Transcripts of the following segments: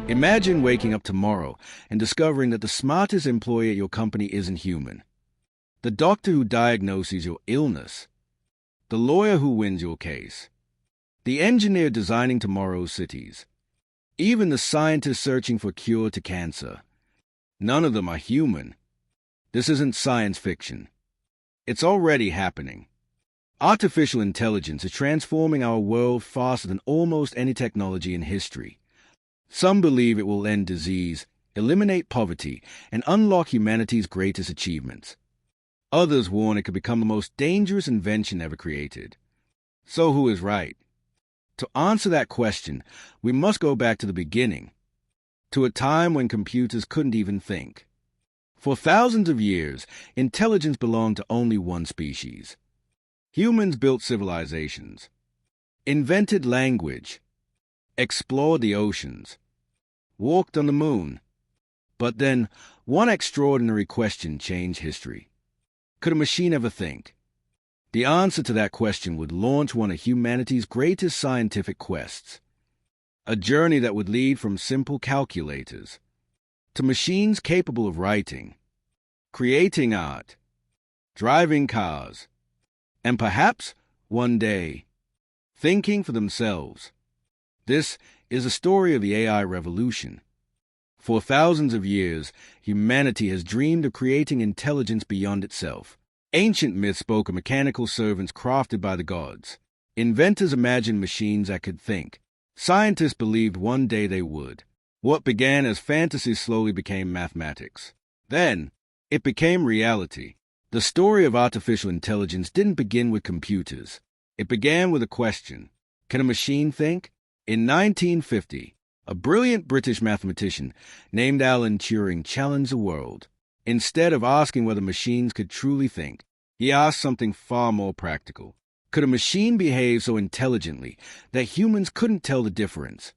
Imagine waking up tomorrow and discovering that the smartest employee at your company isn't human. The doctor who diagnoses your illness. The lawyer who wins your case. The engineer designing tomorrow's cities. Even the scientist searching for a cure to cancer. None of them are human. This isn't science fiction. It's already happening. Artificial intelligence is transforming our world faster than almost any technology in history. Some believe it will end disease, eliminate poverty, and unlock humanity's greatest achievements. Others warn it could become the most dangerous invention ever created. So who is right? To answer that question, we must go back to the beginning, to a time when computers couldn't even think. For thousands of years, intelligence belonged to only one species. Humans built civilizations, invented language, explored the oceans, walked on the moon. But then, one extraordinary question changed history. Could a machine ever think? The answer to that question would launch one of humanity's greatest scientific quests. A journey that would lead from simple calculators to machines capable of writing, creating art, driving cars, and perhaps, one day, thinking for themselves. This is a story of the AI revolution. For thousands of years, humanity has dreamed of creating intelligence beyond itself. Ancient myths spoke of mechanical servants crafted by the gods. Inventors imagined machines that could think. Scientists believed one day they would. What began as fantasy slowly became mathematics. Then, it became reality. The story of artificial intelligence didn't begin with computers. It began with a question. Can a machine think? In 1950, a brilliant British mathematician named Alan Turing challenged the world. Instead of asking whether machines could truly think, he asked something far more practical. Could a machine behave so intelligently that humans couldn't tell the difference?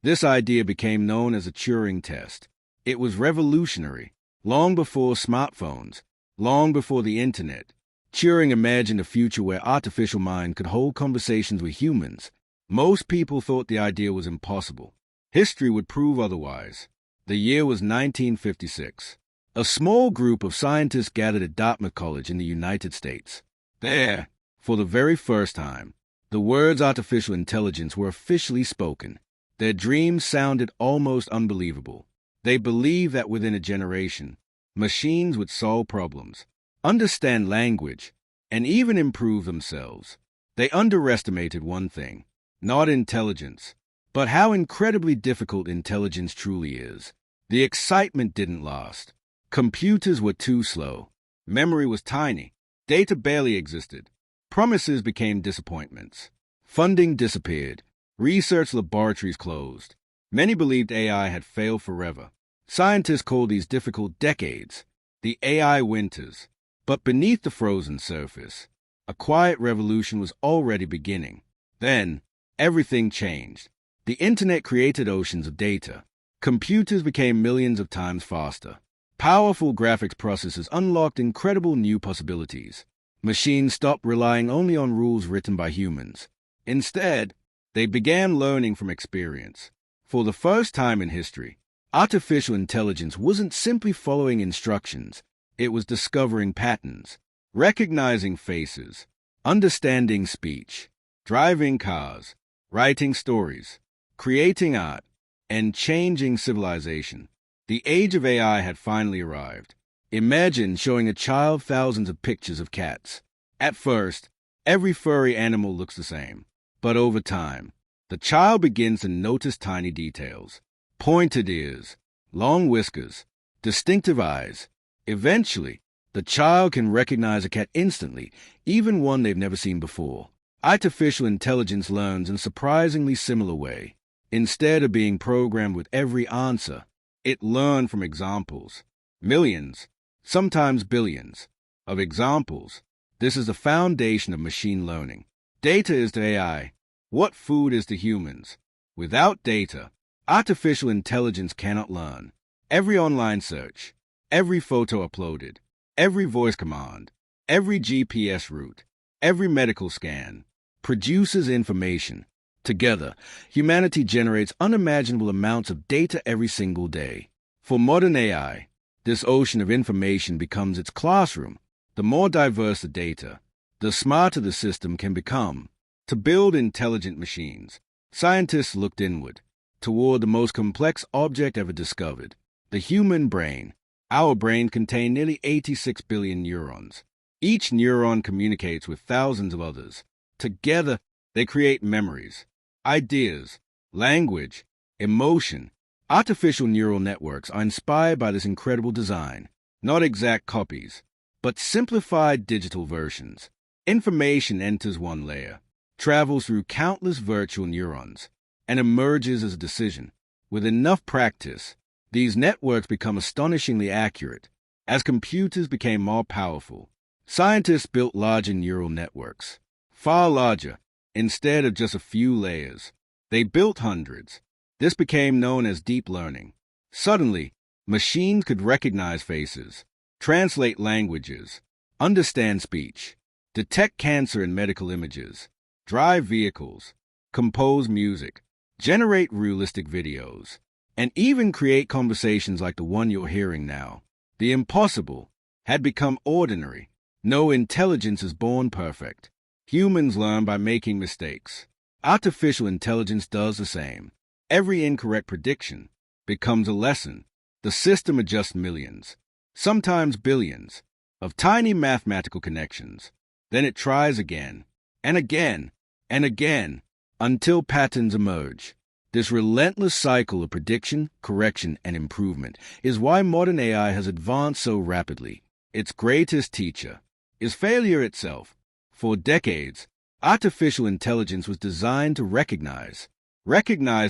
This idea became known as the Turing test. It was revolutionary. Long before smartphones, long before the internet, Turing imagined a future where artificial mind could hold conversations with humans. Most people thought the idea was impossible. History would prove otherwise. The year was 1956. A small group of scientists gathered at Dartmouth College in the United States. There, for the very first time, the words artificial intelligence were officially spoken. Their dreams sounded almost unbelievable. They believed that within a generation, machines would solve problems, understand language, and even improve themselves. They underestimated one thing, not intelligence, but how incredibly difficult intelligence truly is. The excitement didn't last. Computers were too slow. Memory was tiny. Data barely existed. Promises became disappointments. Funding disappeared. Research laboratories closed. Many believed AI had failed forever. Scientists called these difficult decades the AI winters. But beneath the frozen surface, a quiet revolution was already beginning. Then, everything changed. The internet created oceans of data. Computers became millions of times faster. Powerful graphics processors unlocked incredible new possibilities. Machines stopped relying only on rules written by humans. Instead, they began learning from experience. For the first time in history, artificial intelligence wasn't simply following instructions. It was discovering patterns, recognizing faces, understanding speech, driving cars, writing stories, creating art, and changing civilization. The age of AI had finally arrived. Imagine showing a child thousands of pictures of cats. At first, every furry animal looks the same. But over time, the child begins to notice tiny details. Pointed ears, long whiskers, distinctive eyes. Eventually, the child can recognize a cat instantly, even one they've never seen before. Artificial intelligence learns in a surprisingly similar way. Instead of being programmed with every answer, it learned from examples. Millions, sometimes billions, of examples. This is the foundation of machine learning. Data is to AI what food is to humans. Without data, artificial intelligence cannot learn. Every online search, every photo uploaded, every voice command, every GPS route, every medical scan produces information. Together, humanity generates unimaginable amounts of data every single day. For modern AI, this ocean of information becomes its classroom. The more diverse the data, the smarter the system can become. To build intelligent machines, scientists looked inward, toward the most complex object ever discovered, the human brain. Our brain contains nearly 86 billion neurons. Each neuron communicates with thousands of others. Together, they create memories, ideas, language, emotion. Artificial neural networks are inspired by this incredible design, not exact copies, but simplified digital versions. Information enters one layer, travels through countless virtual neurons, and emerges as a decision. With enough practice, these networks become astonishingly accurate. As computers became more powerful, scientists built larger neural networks, far larger. Instead of just a few layers, they built hundreds. This became known as deep learning. Suddenly, machines could recognize faces, translate languages, understand speech, detect cancer in medical images, drive vehicles, compose music, generate realistic videos, and even create conversations like the one you're hearing now. The impossible had become ordinary. No intelligence is born perfect. Humans learn by making mistakes. Artificial intelligence does the same. Every incorrect prediction becomes a lesson. The system adjusts millions, sometimes billions, of tiny mathematical connections. Then it tries again, and again, and again, until patterns emerge. This relentless cycle of prediction, correction, and improvement is why modern AI has advanced so rapidly. Its greatest teacher is failure itself. For decades, artificial intelligence was designed to recognize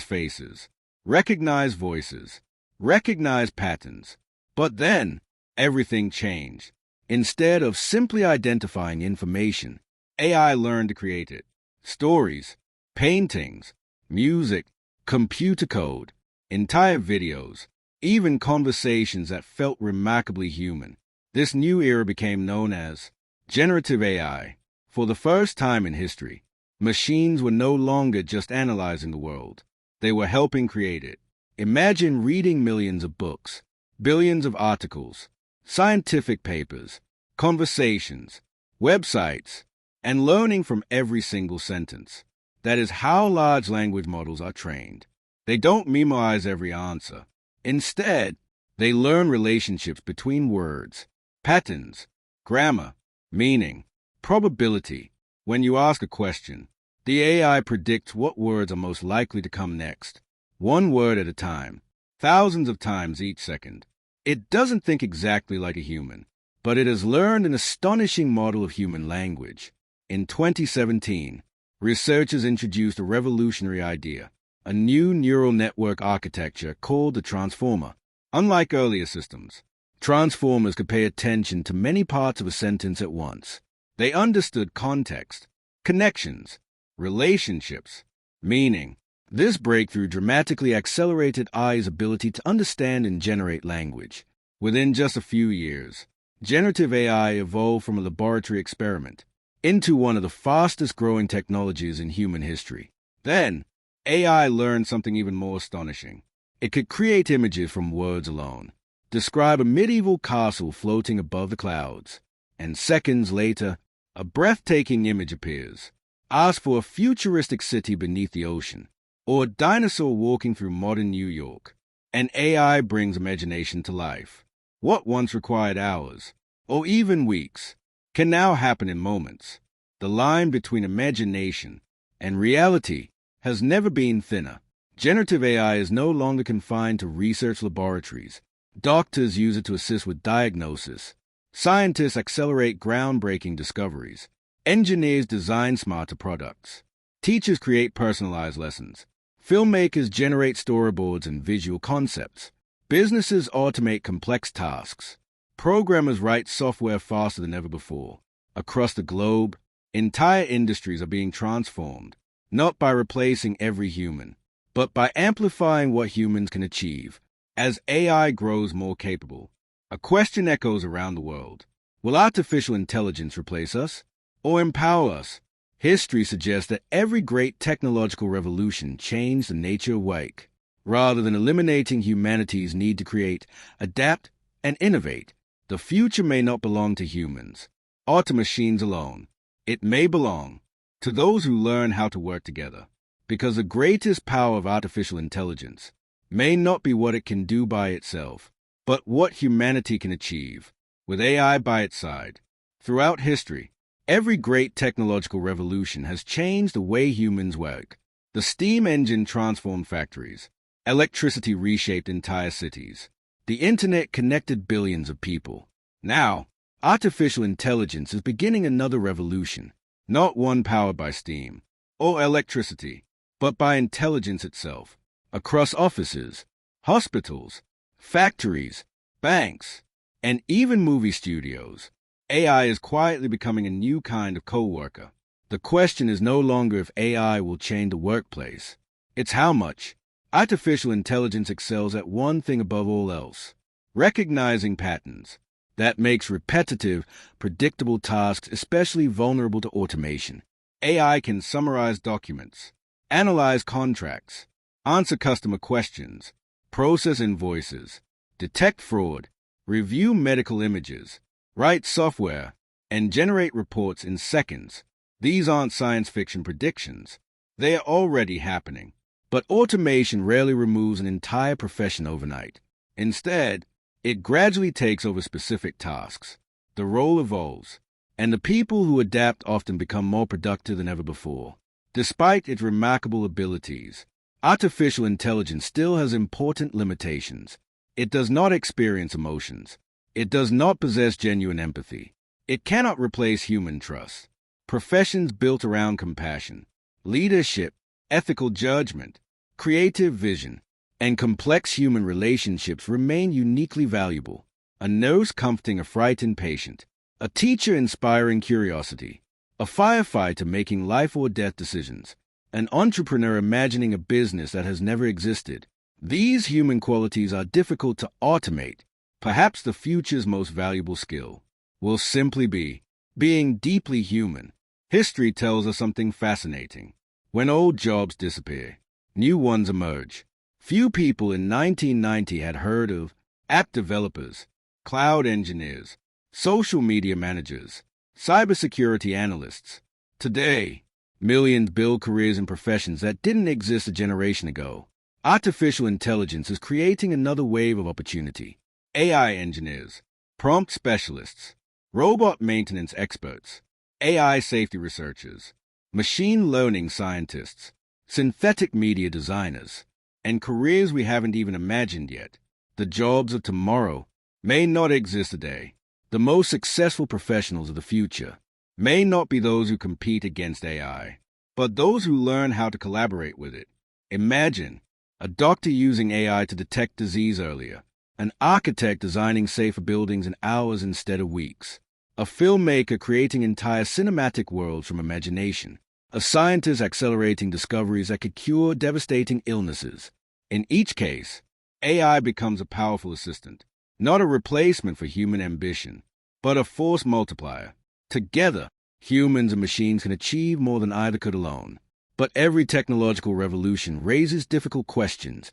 faces, recognize voices, recognize patterns. But then, everything changed. Instead of simply identifying information, AI learned to create it. Stories, paintings, music, computer code, entire videos, even conversations that felt remarkably human. This new era became known as Generative AI. For the first time in history, machines were no longer just analyzing the world. They were helping create it. Imagine reading millions of books, billions of articles, scientific papers, conversations, websites, and learning from every single sentence. That is how large language models are trained. They don't memorize every answer. Instead, they learn relationships between words, patterns, grammar, meaning, probability. When you ask a question, the AI predicts what words are most likely to come next, one word at a time, thousands of times each second. It doesn't think exactly like a human, but it has learned an astonishing model of human language. In 2017, researchers introduced a revolutionary idea, a new neural network architecture called the transformer. Unlike earlier systems, transformers could pay attention to many parts of a sentence at once. They understood context, connections, relationships, meaning. This breakthrough dramatically accelerated AI's ability to understand and generate language. Within just a few years, generative AI evolved from a laboratory experiment into one of the fastest-growing technologies in human history. Then, AI learned something even more astonishing. It could create images from words alone, describe a medieval castle floating above the clouds, and seconds later, a breathtaking image appears. Ask for a futuristic city beneath the ocean, or a dinosaur walking through modern New York, and AI brings imagination to life. What once required hours, or even weeks, can now happen in moments. The line between imagination and reality has never been thinner. Generative AI is no longer confined to research laboratories. Doctors use it to assist with diagnosis. Scientists accelerate groundbreaking discoveries. Engineers design smarter products. Teachers create personalized lessons. Filmmakers generate storyboards and visual concepts. Businesses automate complex tasks. Programmers write software faster than ever before. Across the globe, entire industries are being transformed, not by replacing every human, but by amplifying what humans can achieve. As AI grows more capable, a question echoes around the world. Will artificial intelligence replace us or empower us? History suggests that every great technological revolution changed the nature of work. Rather than eliminating humanity's need to create, adapt, and innovate, the future may not belong to humans or to machines alone. It may belong to those who learn how to work together. Because the greatest power of artificial intelligence may not be what it can do by itself, but what humanity can achieve with AI by its side. Throughout history, every great technological revolution has changed the way humans work. The steam engine transformed factories. Electricity reshaped entire cities. The internet connected billions of people. Now, artificial intelligence is beginning another revolution, not one powered by steam or electricity, but by intelligence itself. Across offices, hospitals, factories, banks, and even movie studios, AI is quietly becoming a new kind of co-worker. The question is no longer if AI will change the workplace. It's how much. Artificial intelligence excels at one thing above all else: recognizing patterns. That makes repetitive, predictable tasks especially vulnerable to automation. AI can summarize documents, analyze contracts, answer customer questions, process invoices, detect fraud, review medical images, write software, and generate reports in seconds. These aren't science fiction predictions. They are already happening. But automation rarely removes an entire profession overnight. Instead, it gradually takes over specific tasks. The role evolves, and the people who adapt often become more productive than ever before. Despite its remarkable abilities, artificial intelligence still has important limitations. It does not experience emotions. It does not possess genuine empathy. It cannot replace human trust. Professions built around compassion, leadership, ethical judgment, creative vision, and complex human relationships remain uniquely valuable. A nurse comforting a frightened patient, a teacher inspiring curiosity, a firefighter making life or death decisions, an entrepreneur imagining a business that has never existed. These human qualities are difficult to automate. Perhaps the future's most valuable skill will simply be being deeply human. History tells us something fascinating. When old jobs disappear, new ones emerge. Few people in 1990 had heard of app developers, cloud engineers, social media managers, cybersecurity analysts. Today, millions build careers in professions that didn't exist a generation ago. Artificial intelligence is creating another wave of opportunity. AI engineers, prompt specialists, robot maintenance experts, AI safety researchers, machine learning scientists, synthetic media designers, and careers we haven't even imagined yet. The jobs of tomorrow may not exist today. The most successful professionals of the future may not be those who compete against AI, but those who learn how to collaborate with it. Imagine a doctor using AI to detect disease earlier, an architect designing safer buildings in hours instead of weeks, a filmmaker creating entire cinematic worlds from imagination, a scientist accelerating discoveries that could cure devastating illnesses. In each case, AI becomes a powerful assistant, not a replacement for human ambition, but a force multiplier. Together, humans and machines can achieve more than either could alone. But every technological revolution raises difficult questions.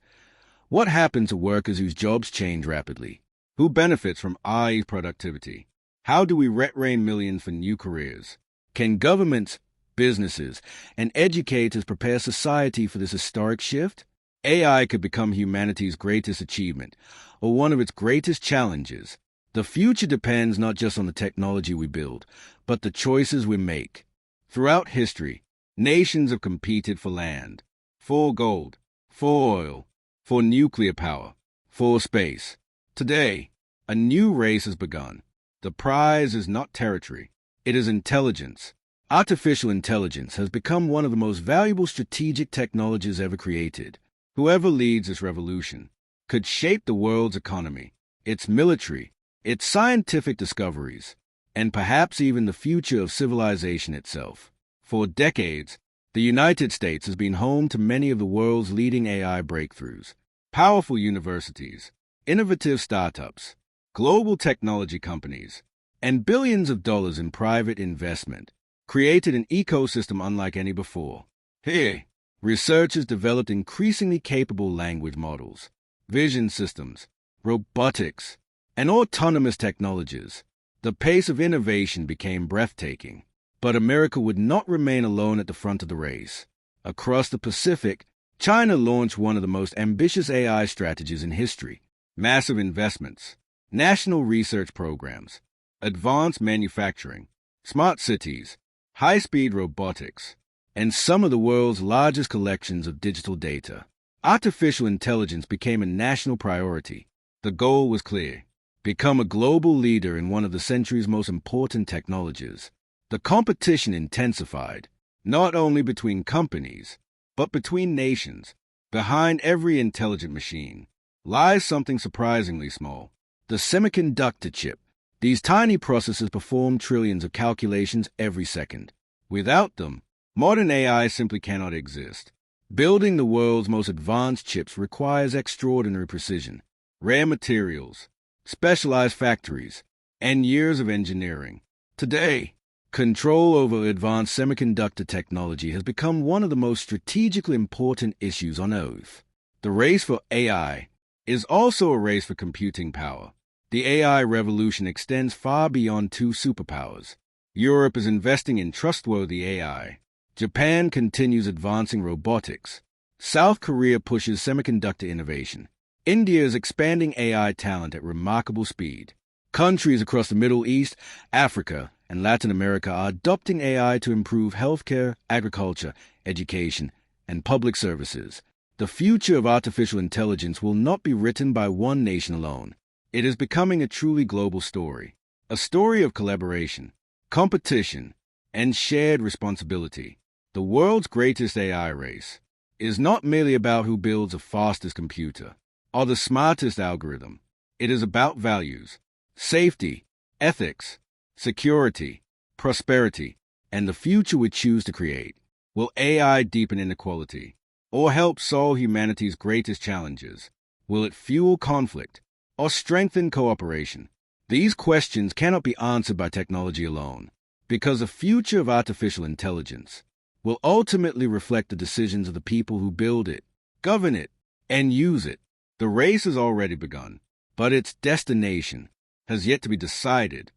What happens to workers whose jobs change rapidly? Who benefits from AI productivity? How do we retrain millions for new careers? Can governments, businesses, and educators prepare society for this historic shift? AI could become humanity's greatest achievement, or one of its greatest challenges. The future depends not just on the technology we build, but the choices we make. Throughout history, nations have competed for land, for gold, for oil, for nuclear power, for space. Today, a new race has begun. The prize is not territory, it is intelligence. Artificial intelligence has become one of the most valuable strategic technologies ever created. Whoever leads this revolution could shape the world's economy, its military, its scientific discoveries, and perhaps even the future of civilization itself. For decades, the United States has been home to many of the world's leading AI breakthroughs. Powerful universities, innovative startups, global technology companies, and billions of dollars in private investment created an ecosystem unlike any before. Here, researchers developed increasingly capable language models, vision systems, robotics, and autonomous technologies. The pace of innovation became breathtaking, but America would not remain alone at the front of the race. Across the Pacific, China launched one of the most ambitious AI strategies in history: massive investments, national research programs, advanced manufacturing, smart cities, high-speed robotics, and some of the world's largest collections of digital data. Artificial intelligence became a national priority. The goal was clear: become a global leader in one of the century's most important technologies. The competition intensified, not only between companies, but between nations. Behind every intelligent machine lies something surprisingly small: the semiconductor chip. These tiny processors perform trillions of calculations every second. Without them, modern AI simply cannot exist. Building the world's most advanced chips requires extraordinary precision, rare materials, specialized factories, and years of engineering. Today, control over advanced semiconductor technology has become one of the most strategically important issues on Earth. The race for AI is also a race for computing power. The AI revolution extends far beyond two superpowers. Europe is investing in trustworthy AI. Japan continues advancing robotics. South Korea pushes semiconductor innovation. India is expanding AI talent at remarkable speed. Countries across the Middle East, Africa, and Latin America are adopting AI to improve healthcare, agriculture, education, and public services. The future of artificial intelligence will not be written by one nation alone. It is becoming a truly global story, a story of collaboration, competition, and shared responsibility. The world's greatest AI race is not merely about who builds the fastest computer or the smartest algorithm. It is about values, safety, ethics, security, prosperity, and the future we choose to create. Will AI deepen inequality or help solve humanity's greatest challenges? Will it fuel conflict or strengthen cooperation? These questions cannot be answered by technology alone, because the future of artificial intelligence will ultimately reflect the decisions of the people who build it, govern it, and use it. The race has already begun, but its destination has yet to be decided.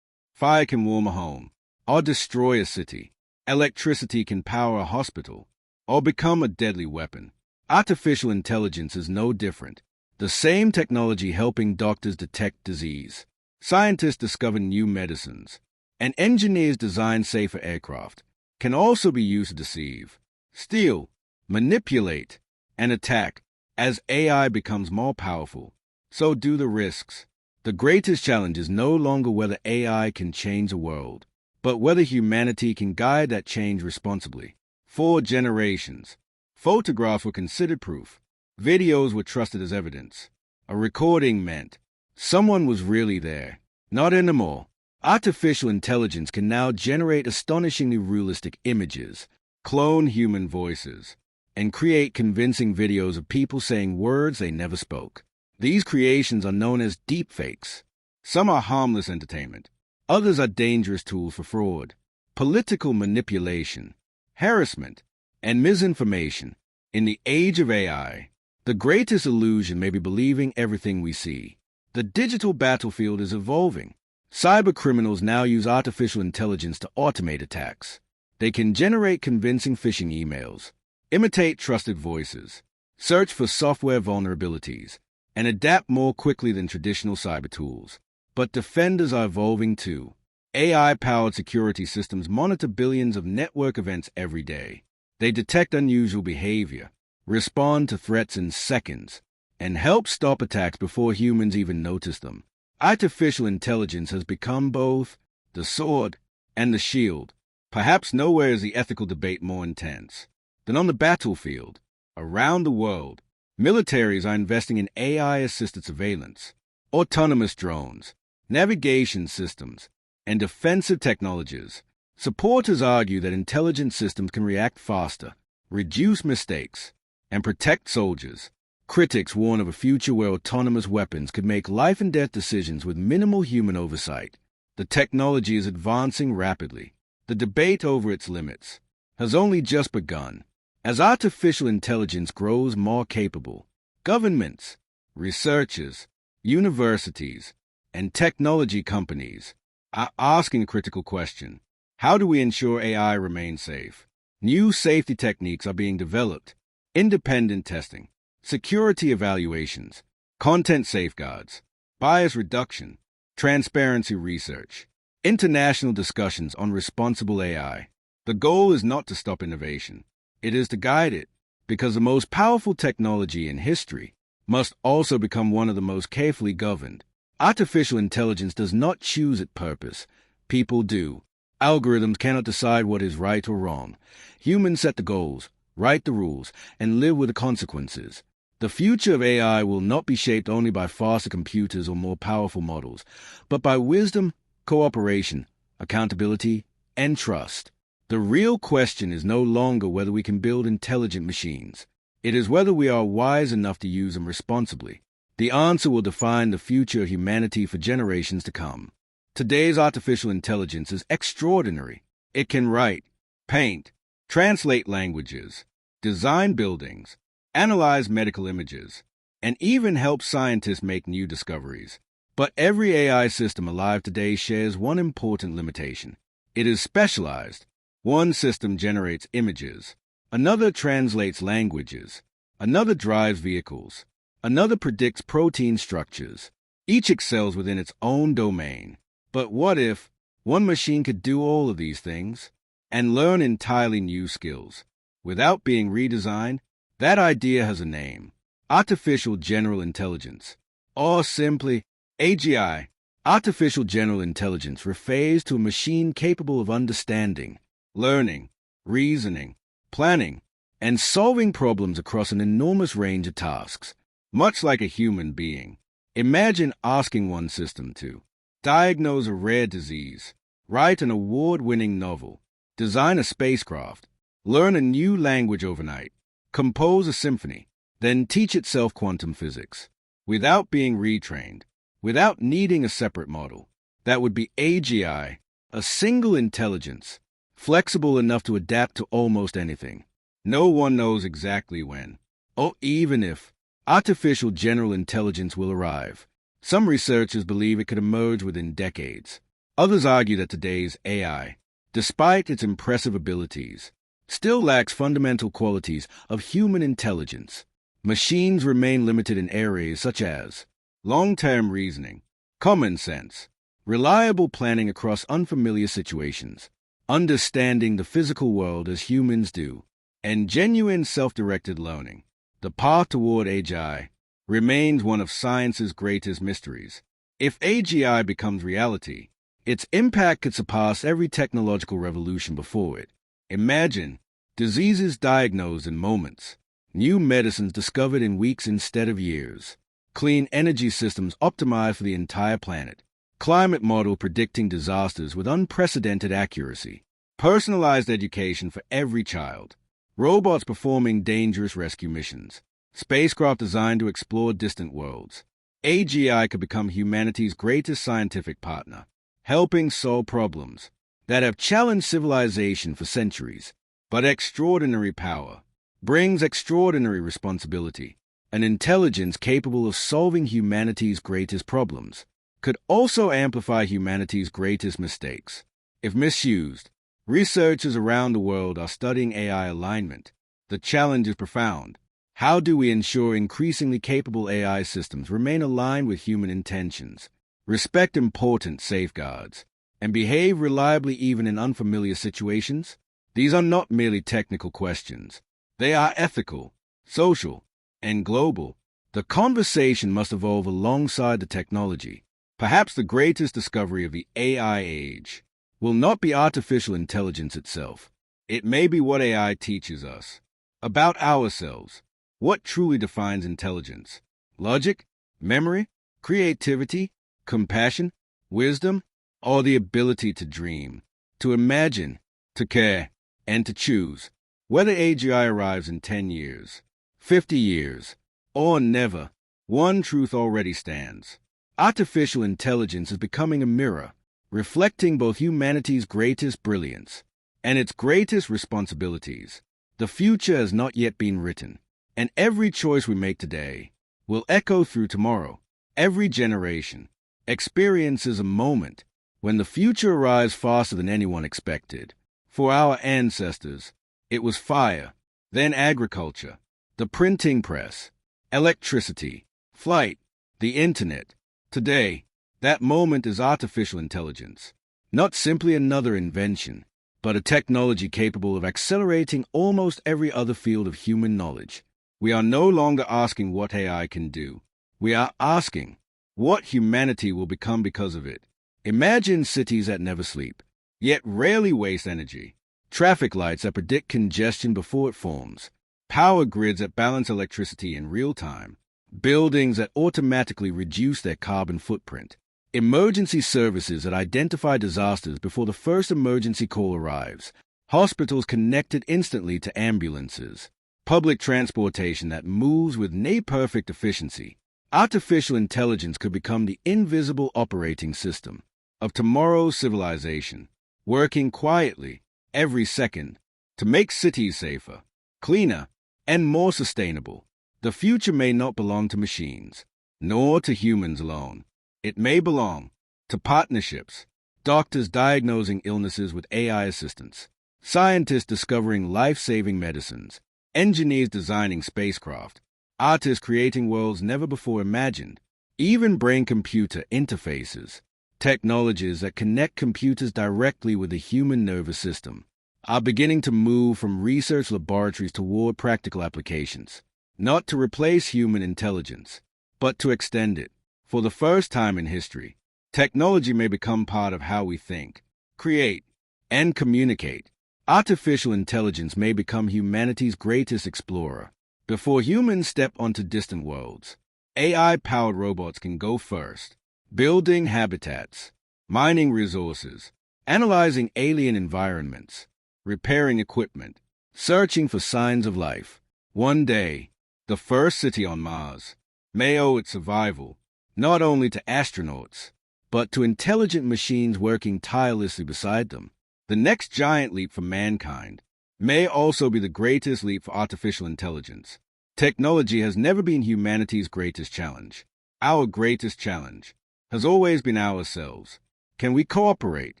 Fire can warm a home or destroy a city. Electricity can power a hospital or become a deadly weapon. Artificial intelligence is no different. The same technology helping doctors detect disease, scientists discover new medicines, and engineers design safer aircraft can also be used to deceive, steal, manipulate, and attack. As AI becomes more powerful, so do the risks. The greatest challenge is no longer whether AI can change the world, but whether humanity can guide that change responsibly. For generations, photographs were considered proof. Videos were trusted as evidence. A recording meant someone was really there. Not anymore. Artificial intelligence can now generate astonishingly realistic images, clone human voices, and create convincing videos of people saying words they never spoke. These creations are known as deepfakes. Some are harmless entertainment. Others are dangerous tools for fraud, political manipulation, harassment, and misinformation. In the age of AI, the greatest illusion may be believing everything we see. The digital battlefield is evolving. Cybercriminals now use artificial intelligence to automate attacks. They can generate convincing phishing emails, imitate trusted voices, search for software vulnerabilities, and adapt more quickly than traditional cyber tools. But defenders are evolving too. AI-powered security systems monitor billions of network events every day. They detect unusual behavior, respond to threats in seconds, and help stop attacks before humans even notice them. Artificial intelligence has become both the sword and the shield. Perhaps nowhere is the ethical debate more intense than on the battlefield. Around the world, militaries are investing in AI-assisted surveillance, autonomous drones, navigation systems, and defensive technologies. Supporters argue that intelligent systems can react faster, reduce mistakes, and protect soldiers. Critics warn of a future where autonomous weapons could make life-and-death decisions with minimal human oversight. The technology is advancing rapidly, the debate over its limits has only just begun. As artificial intelligence grows more capable, governments, researchers, universities, and technology companies are asking a critical question. How do we ensure AI remains safe? New safety techniques are being developed, independent testing, security evaluations, content safeguards, bias reduction, transparency research, international discussions on responsible AI. The goal is not to stop innovation. It is to guide it, because the most powerful technology in history must also become one of the most carefully governed. Artificial intelligence does not choose its purpose. People do. Algorithms cannot decide what is right or wrong. Humans set the goals, write the rules, and live with the consequences. The future of AI will not be shaped only by faster computers or more powerful models, but by wisdom, cooperation, accountability, and trust. The real question is no longer whether we can build intelligent machines. It is whether we are wise enough to use them responsibly. The answer will define the future of humanity for generations to come. Today's artificial intelligence is extraordinary. It can write, paint, translate languages, design buildings, analyze medical images, and even help scientists make new discoveries. But every AI system alive today shares one important limitation. It is specialized. One system generates images, another translates languages, another drives vehicles, another predicts protein structures. Each excels within its own domain. But what if one machine could do all of these things and learn entirely new skills without being redesigned? That idea has a name: artificial general intelligence, or simply AGI. Artificial general intelligence refers to a machine capable of understanding, learning, reasoning, planning, and solving problems across an enormous range of tasks, much like a human being. Imagine asking one system to diagnose a rare disease, write an award-winning novel, design a spacecraft, learn a new language overnight, compose a symphony, then teach itself quantum physics, without being retrained, without needing a separate model. That would be AGI, a single intelligence, flexible enough to adapt to almost anything. No one knows exactly when, or even if, artificial general intelligence will arrive. Some researchers believe it could emerge within decades. Others argue that today's AI, despite its impressive abilities, still lacks fundamental qualities of human intelligence. Machines remain limited in areas such as long-term reasoning, common sense, reliable planning across unfamiliar situations, understanding the physical world as humans do, and genuine self-directed learning. The path toward AGI remains one of science's greatest mysteries. If AGI becomes reality, its impact could surpass every technological revolution before it. Imagine diseases diagnosed in moments, new medicines discovered in weeks instead of years, clean energy systems optimized for the entire planet, climate model predicting disasters with unprecedented accuracy, personalized education for every child, robots performing dangerous rescue missions, spacecraft designed to explore distant worlds. AGI could become humanity's greatest scientific partner, helping solve problems that have challenged civilization for centuries. But extraordinary power brings extraordinary responsibility. An intelligence capable of solving humanity's greatest problems could also amplify humanity's greatest mistakes. If misused, researchers around the world are studying AI alignment. The challenge is profound. How do we ensure increasingly capable AI systems remain aligned with human intentions, respect important safeguards, and behave reliably even in unfamiliar situations? These are not merely technical questions. They are ethical, social, and global. The conversation must evolve alongside the technology. Perhaps the greatest discovery of the AI age will not be artificial intelligence itself. It may be what AI teaches us about ourselves. What truly defines intelligence? Logic, memory, creativity, compassion, wisdom, or the ability to dream, to imagine, to care, and to choose? Whether AGI arrives in 10 years, 50 years, or never, one truth already stands. Artificial intelligence is becoming a mirror, reflecting both humanity's greatest brilliance and its greatest responsibilities. The future has not yet been written, and every choice we make today will echo through tomorrow. Every generation experiences a moment when the future arrives faster than anyone expected. For our ancestors, it was fire, then agriculture, the printing press, electricity, flight, the internet. Today, that moment is artificial intelligence, not simply another invention, but a technology capable of accelerating almost every other field of human knowledge. We are no longer asking what AI can do. We are asking what humanity will become because of it. Imagine cities that never sleep, yet rarely waste energy. Traffic lights that predict congestion before it forms. Power grids that balance electricity in real time. Buildings that automatically reduce their carbon footprint. Emergency services that identify disasters before the first emergency call arrives. Hospitals connected instantly to ambulances. Public transportation that moves with near-perfect efficiency. Artificial intelligence could become the invisible operating system of tomorrow's civilization, working quietly every second to make cities safer, cleaner, and more sustainable. The future may not belong to machines, nor to humans alone. It may belong to partnerships, doctors diagnosing illnesses with AI assistance, scientists discovering life-saving medicines, engineers designing spacecraft, artists creating worlds never before imagined, even brain-computer interfaces. Technologies that connect computers directly with the human nervous system are beginning to move from research laboratories toward practical applications, not to replace human intelligence, but to extend it. For the first time in history, technology may become part of how we think, create, and communicate. Artificial intelligence may become humanity's greatest explorer. Before humans step onto distant worlds, AI-powered robots can go first, building habitats, mining resources, analyzing alien environments, repairing equipment, searching for signs of life. One day, the first city on Mars may owe its survival not only to astronauts, but to intelligent machines working tirelessly beside them. The next giant leap for mankind may also be the greatest leap for artificial intelligence. Technology has never been humanity's greatest challenge. Our greatest challenge has always been ourselves. Can we cooperate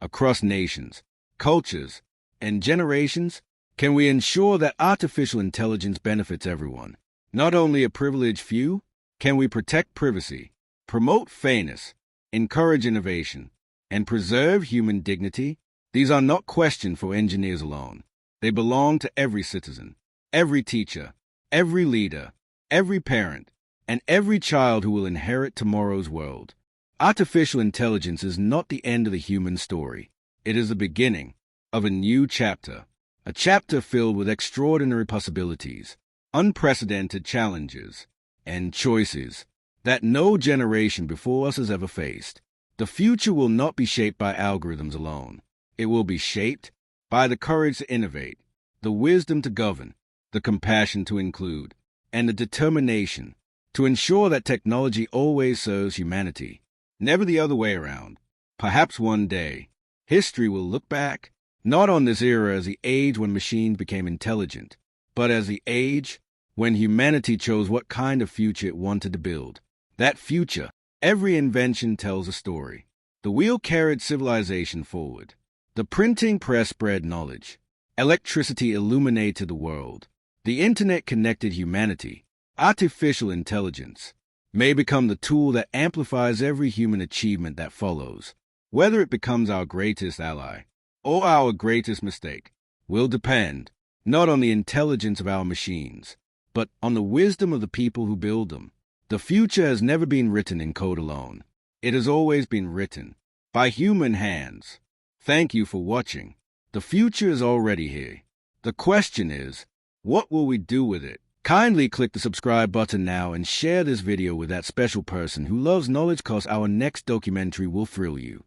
across nations, cultures, and generations? Can we ensure that artificial intelligence benefits everyone, not only a privileged few? Can we protect privacy, promote fairness, encourage innovation, and preserve human dignity? These are not questions for engineers alone. They belong to every citizen, every teacher, every leader, every parent, and every child who will inherit tomorrow's world. Artificial intelligence is not the end of the human story. It is the beginning of a new chapter, a chapter filled with extraordinary possibilities, unprecedented challenges, and choices that no generation before us has ever faced. The future will not be shaped by algorithms alone. It will be shaped by the courage to innovate, the wisdom to govern, the compassion to include, and the determination to ensure that technology always serves humanity, never the other way around. Perhaps one day, history will look back, not on this era as the age when machines became intelligent, but as the age when humanity chose what kind of future it wanted to build. That future, every invention tells a story. The wheel carried civilization forward. The printing press spread knowledge. Electricity illuminated the world. The internet connected humanity. Artificial intelligence may become the tool that amplifies every human achievement that follows. Whether it becomes our greatest ally or our greatest mistake will depend not on the intelligence of our machines, but on the wisdom of the people who build them. The future has never been written in code alone. It has always been written by human hands. Thank you for watching. The future is already here. The question is, what will we do with it? Kindly click the subscribe button now and share this video with that special person who loves knowledge, cause our next documentary will thrill you.